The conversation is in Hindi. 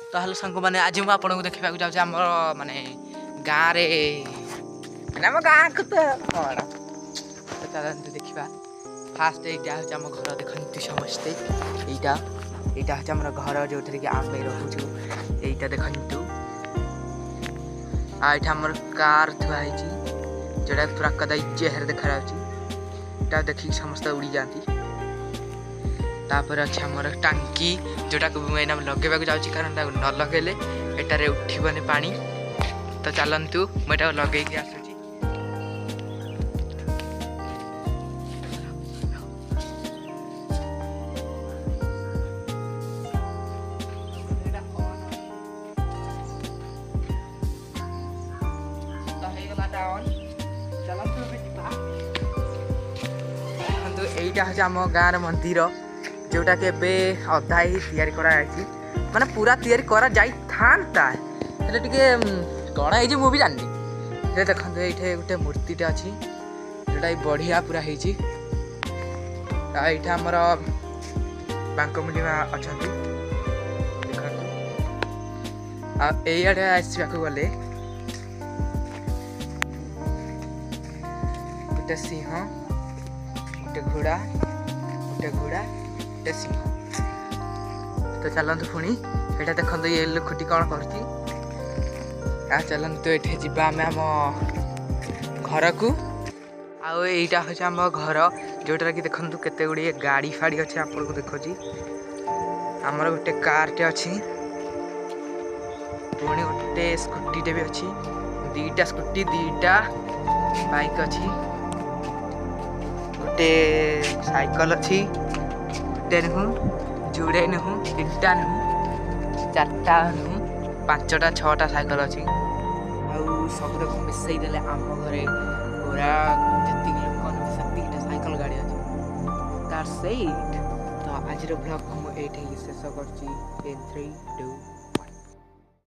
तो हेलो सांग मैंने आज मुझे आपको देखा जाऊँ आम माने गाँव आम गाँ को तो चलते देखा फास्ट यहाँ हूँ आम घर देखते समस्ते यहाँ हूँ आम घर जो कि आम रोचु यहीटा देखु आम कार थुआई जोटा पूरा कदाइर देखा यहाँ देखिए समस्त उड़ी जाती तापर अच्छे आमर टांकी जोटा मैंने लगे जाऊँगी कारण न लगेले एटारे उठबनी पानी तो चलतु मुझे लगे आसूँ यहीटा हूँ आम गाँव मंदिर जोटा कि अधा ही तैयारी माने पूरा तैयारी करा जाई थांता हेले टिके कौन है मुझे जानी ये देखते ये गोटे मूर्तिटे अच्छी जोटा बढ़िया पूरा होती आमर बांकमुंडी अच्छा देखते आड़े आसवाक गले गोटे सिंह गोटे घोड़ा गोटे सिंह तो चलतु पुणी ये देखते ये लुखुटी कौन कर चलतु ये जावा आम घर को आईटा हूँ आम घर जोटा कि देखु केते गुड़िए गाड़ी फाड़ी अच्छे आपको देखुची आमर गोटे कारटे अच्छी पुणी गोटे स्कूटीटे भी अच्छी दीटा स्कूटी दीटा बाइक अच्छी गोटे साइकल अच्छी गोटे नुह जोड़े नुह तीनटा नुह चार्टा नुह पांचटा छटा साइकल अच्छी सब मिसई देले आम घरे पूरा जी लोक से साइकल गाड़ी अच्छी तार से तो आज ब्लॉग को मुझे शेष कर 3 2